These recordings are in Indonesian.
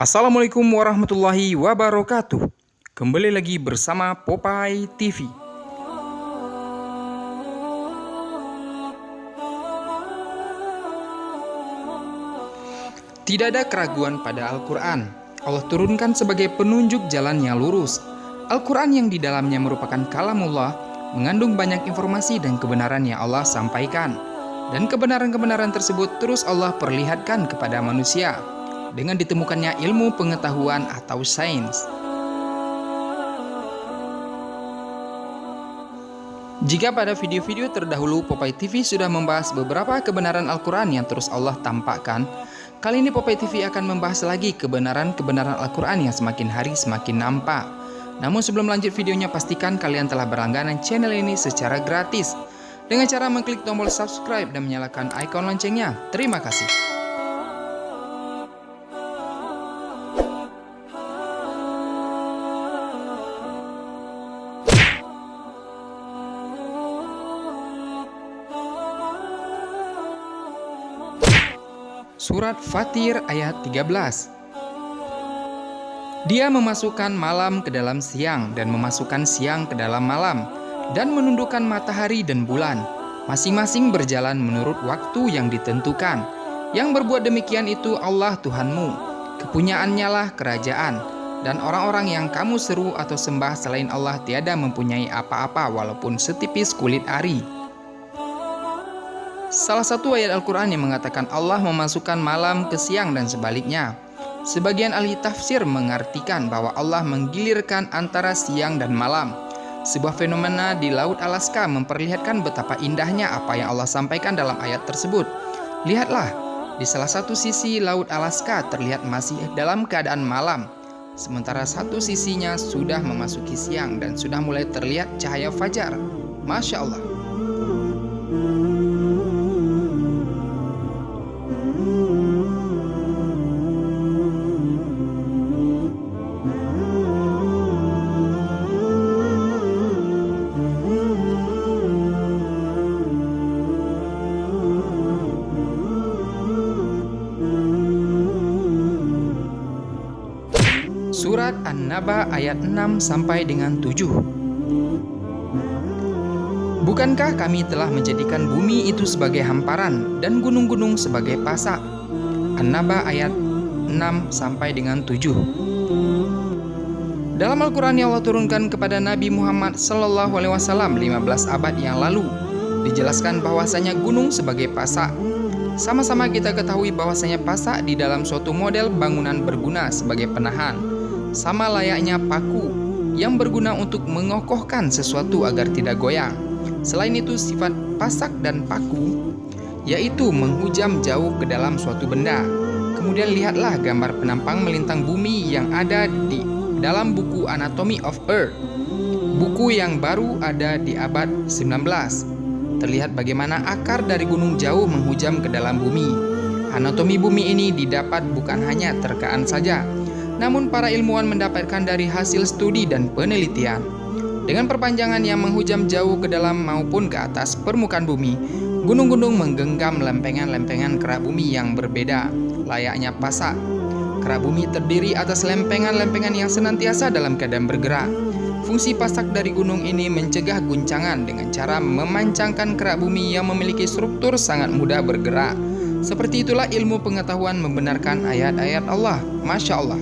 Assalamualaikum warahmatullahi wabarakatuh. Kembali lagi bersama Popeye TV. Tidak ada keraguan pada Al-Quran. Allah turunkan sebagai penunjuk jalan yang lurus. Al-Quran yang di dalamnya merupakan kalamullah mengandung banyak informasi dan kebenaran yang Allah sampaikan. Dan kebenaran-kebenaran tersebut terus Allah perlihatkan kepada manusia dengan ditemukannya ilmu pengetahuan atau sains. Jika pada video-video terdahulu Popeye TV sudah membahas beberapa kebenaran Al-Quran yang terus Allah tampakkan, kali ini Popeye TV akan membahas lagi kebenaran-kebenaran Al-Quran yang semakin hari semakin nampak. Namun sebelum lanjut videonya, pastikan kalian telah berlangganan channel ini secara gratis dengan cara mengklik tombol subscribe dan menyalakan ikon loncengnya. Terima kasih. Surat Fatir ayat 13. Dia memasukkan malam ke dalam siang dan memasukkan siang ke dalam malam dan menundukkan matahari dan bulan, masing-masing berjalan menurut waktu yang ditentukan. Yang berbuat demikian itu Allah Tuhanmu, kepunyaannya lah kerajaan, dan orang-orang yang kamu seru atau sembah selain Allah tiada mempunyai apa-apa walaupun setipis kulit ari. Salah satu ayat Al-Quran yang mengatakan Allah memasukkan malam ke siang dan sebaliknya. Sebagian ahli tafsir mengartikan bahwa Allah menggilirkan antara siang dan malam. Sebuah fenomena di Laut Alaska memperlihatkan betapa indahnya apa yang Allah sampaikan dalam ayat tersebut. Lihatlah, di salah satu sisi Laut Alaska terlihat masih dalam keadaan malam, sementara satu sisinya sudah memasuki siang dan sudah mulai terlihat cahaya fajar. Masya Allah. Surat An-Naba ayat 6 sampai dengan 7. Bukankah kami telah menjadikan bumi itu sebagai hamparan dan gunung-gunung sebagai pasak? An-Naba ayat 6 sampai dengan 7. Dalam Al-Quran yang Allah turunkan kepada Nabi Muhammad SAW 15 abad yang lalu, dijelaskan bahwasanya gunung sebagai pasak. Sama-sama kita ketahui bahwasanya pasak di dalam suatu model bangunan berguna sebagai penahan, sama layaknya paku yang berguna untuk mengokohkan sesuatu agar tidak goyang. Selain itu, sifat pasak dan paku yaitu menghujam jauh ke dalam suatu benda. Kemudian lihatlah gambar penampang melintang bumi yang ada di dalam buku Anatomy of Earth, buku yang baru ada di abad 19. Terlihat bagaimana akar dari gunung jauh menghujam ke dalam bumi. Anatomi bumi ini didapat bukan hanya terkaan saja, namun para ilmuwan mendapatkan dari hasil studi dan penelitian. Dengan perpanjangan yang menghujam jauh ke dalam maupun ke atas permukaan bumi, gunung-gunung menggenggam lempengan-lempengan kerak bumi yang berbeda, layaknya pasak. Kerak bumi terdiri atas lempengan-lempengan yang senantiasa dalam keadaan bergerak. Fungsi pasak dari gunung ini mencegah guncangan dengan cara memancangkan kerak bumi yang memiliki struktur sangat mudah bergerak. Seperti itulah ilmu pengetahuan membenarkan ayat-ayat Allah. Masya Allah.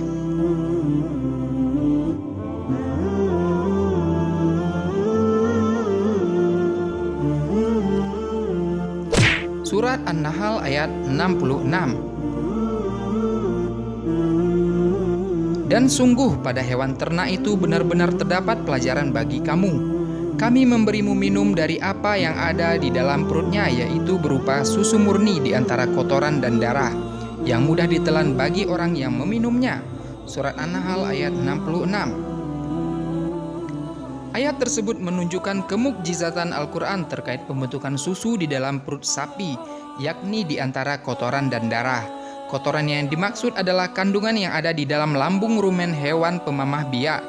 Surat An-Nahl ayat 66. Dan sungguh pada hewan ternak itu benar-benar terdapat pelajaran bagi kamu. Kami memberimu minum dari apa yang ada di dalam perutnya, yaitu berupa susu murni di antara kotoran dan darah, yang mudah ditelan bagi orang yang meminumnya. Surat An-Nahl ayat 66. Ayat tersebut menunjukkan kemukjizatan Al-Quran terkait pembentukan susu di dalam perut sapi, yakni di antara kotoran dan darah. Kotoran yang dimaksud adalah kandungan yang ada di dalam lambung rumen hewan pemamah biak.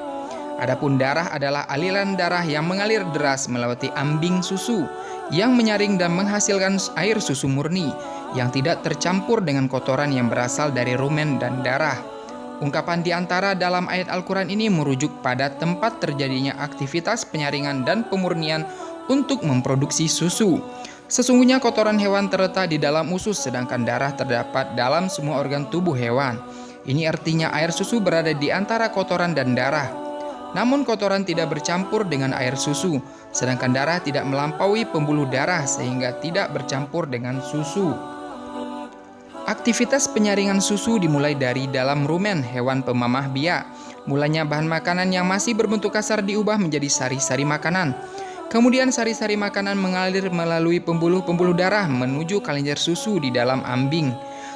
Adapun darah adalah aliran darah yang mengalir deras melewati ambing susu, yang menyaring dan menghasilkan air susu murni yang tidak tercampur dengan kotoran yang berasal dari rumen dan darah. Ungkapan di antara dalam ayat Al-Quran ini merujuk pada tempat terjadinya aktivitas penyaringan dan pemurnian untuk memproduksi susu. Sesungguhnya kotoran hewan terletak di dalam usus, sedangkan darah terdapat dalam semua organ tubuh hewan. Ini artinya air susu berada di antara kotoran dan darah. Namun kotoran tidak bercampur dengan air susu, sedangkan darah tidak melampaui pembuluh darah sehingga tidak bercampur dengan susu. Aktivitas penyaringan susu dimulai dari dalam rumen hewan pemamah biak. Mulanya bahan makanan yang masih berbentuk kasar diubah menjadi sari-sari makanan. Kemudian sari-sari makanan mengalir melalui pembuluh-pembuluh darah menuju kelenjar susu di dalam ambing.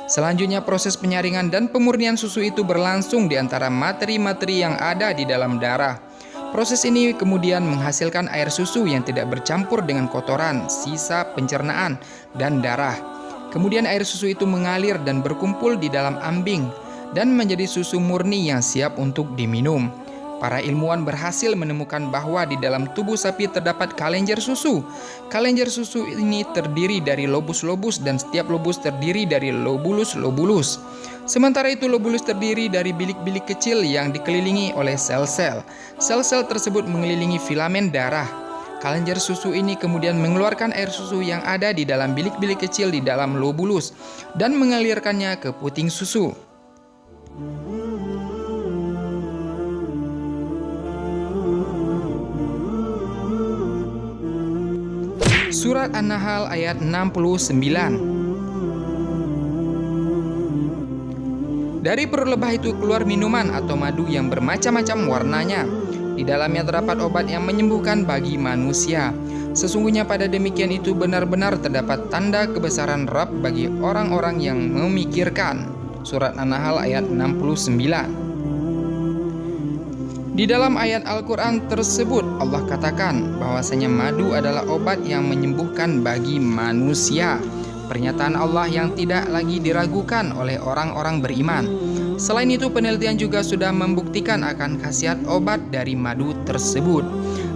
Selanjutnya proses penyaringan dan pemurnian susu itu berlangsung di antara materi-materi yang ada di dalam darah. Proses ini kemudian menghasilkan air susu yang tidak bercampur dengan kotoran, sisa pencernaan, dan darah. Kemudian air susu itu mengalir dan berkumpul di dalam ambing dan menjadi susu murni yang siap untuk diminum. Para ilmuwan berhasil menemukan bahwa di dalam tubuh sapi terdapat kelenjar susu. Kelenjar susu ini terdiri dari lobus-lobus dan setiap lobus terdiri dari lobulus-lobulus. Sementara itu lobulus terdiri dari bilik-bilik kecil yang dikelilingi oleh sel-sel. Sel-sel tersebut mengelilingi filamen darah. Kelenjar susu ini kemudian mengeluarkan air susu yang ada di dalam bilik-bilik kecil di dalam lobulus dan mengalirkannya ke puting susu. Surat An-Nahl ayat 69. Dari perut lebah itu keluar minuman atau madu yang bermacam-macam warnanya. Di dalamnya terdapat obat yang menyembuhkan bagi manusia. Sesungguhnya pada demikian itu benar-benar terdapat tanda kebesaran Rabb bagi orang-orang yang memikirkan. Surat An-Nahl ayat 69. Di dalam ayat Al-Quran tersebut Allah katakan bahwasanya madu adalah obat yang menyembuhkan bagi manusia. Pernyataan Allah yang tidak lagi diragukan oleh orang-orang beriman. Selain itu penelitian juga sudah membuktikan akan khasiat obat dari madu tersebut.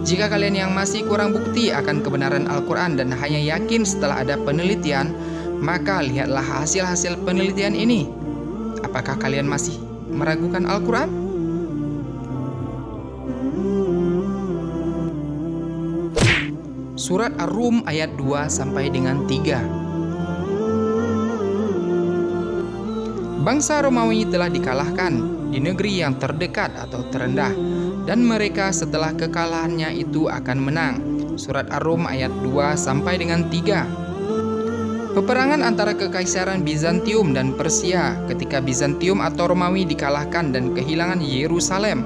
Jika kalian yang masih kurang bukti akan kebenaran Al-Quran dan hanya yakin setelah ada penelitian, maka lihatlah hasil-hasil penelitian ini. Apakah kalian masih meragukan Al-Quran? Surat Ar-Rum ayat 2 sampai dengan 3. Bangsa Romawi telah dikalahkan di negeri yang terdekat atau terendah, dan mereka setelah kekalahannya itu akan menang. Surat Ar-Rum ayat 2 sampai dengan 3. Peperangan antara kekaisaran Bizantium dan Persia ketika Bizantium atau Romawi dikalahkan dan kehilangan Yerusalem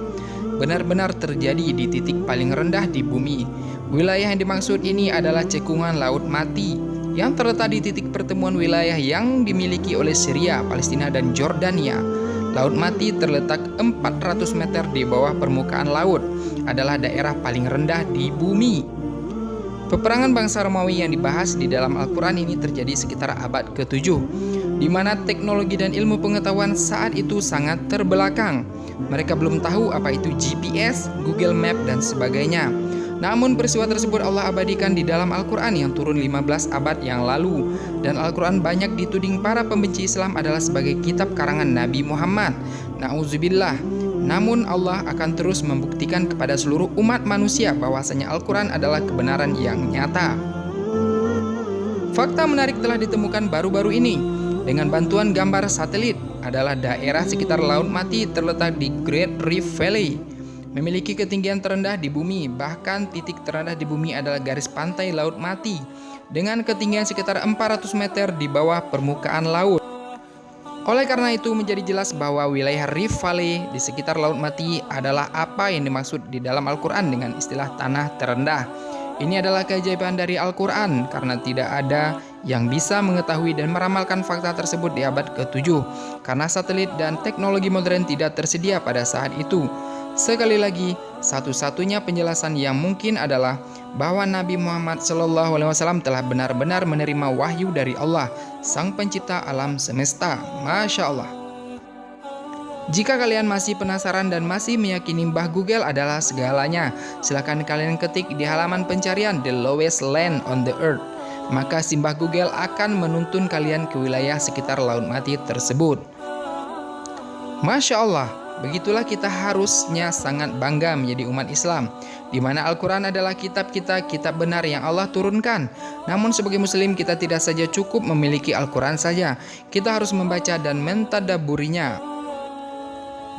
benar-benar terjadi di titik paling rendah di bumi. Wilayah yang dimaksud ini adalah cekungan Laut Mati yang terletak di titik pertemuan wilayah yang dimiliki oleh Syria, Palestina, dan Jordania. Laut Mati terletak 400 meter di bawah permukaan laut, adalah daerah paling rendah di bumi. Peperangan bangsa Romawi yang dibahas di dalam Al-Quran ini terjadi sekitar abad ke-7, di mana teknologi dan ilmu pengetahuan saat itu sangat terbelakang. Mereka belum tahu apa itu GPS, Google Map, dan sebagainya. Namun peristiwa tersebut Allah abadikan di dalam Al-Quran yang turun 15 abad yang lalu. Dan Al-Quran banyak dituding para pembenci Islam adalah sebagai kitab karangan Nabi Muhammad. Na'udzubillah. Namun Allah akan terus membuktikan kepada seluruh umat manusia bahwasanya Al-Quran adalah kebenaran yang nyata. Fakta menarik telah ditemukan baru-baru ini. Dengan bantuan gambar satelit adalah daerah sekitar Laut Mati terletak di Great Rift Valley. Memiliki ketinggian terendah di bumi, bahkan titik terendah di bumi adalah garis pantai Laut Mati dengan ketinggian sekitar 400 meter di bawah permukaan laut. Oleh karena itu menjadi jelas bahwa wilayah Rift Valley di sekitar Laut Mati adalah apa yang dimaksud di dalam Al-Quran dengan istilah tanah terendah. Ini adalah keajaiban dari Al-Quran karena tidak ada yang bisa mengetahui dan meramalkan fakta tersebut di abad ke-7 karena satelit dan teknologi modern tidak tersedia pada saat itu. Sekali lagi, satu-satunya penjelasan yang mungkin adalah bahwa Nabi Muhammad SAW telah benar-benar menerima wahyu dari Allah, Sang Pencipta alam semesta. Masya Allah. Jika kalian masih penasaran dan masih meyakini Mbah Google adalah segalanya, silakan kalian ketik di halaman pencarian The Lowest Land on the Earth. Maka si Mbah Google akan menuntun kalian ke wilayah sekitar Laut Mati tersebut. Masya Allah, begitulah kita harusnya sangat bangga menjadi umat Islam, di mana Al-Quran adalah kitab kita, kitab benar yang Allah turunkan. Namun sebagai muslim kita tidak saja cukup memiliki Al-Quran saja, kita harus membaca dan mentadabburinya.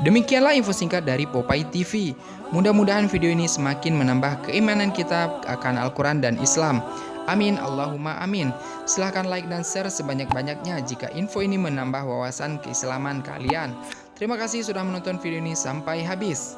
Demikianlah info singkat dari Popeye TV. Mudah-mudahan video ini semakin menambah keimanan kita akan Al-Quran dan Islam. Amin, Allahumma amin. Silahkan like dan share sebanyak-banyaknya jika info ini menambah wawasan keislaman kalian. Terima kasih sudah menonton video ini sampai habis.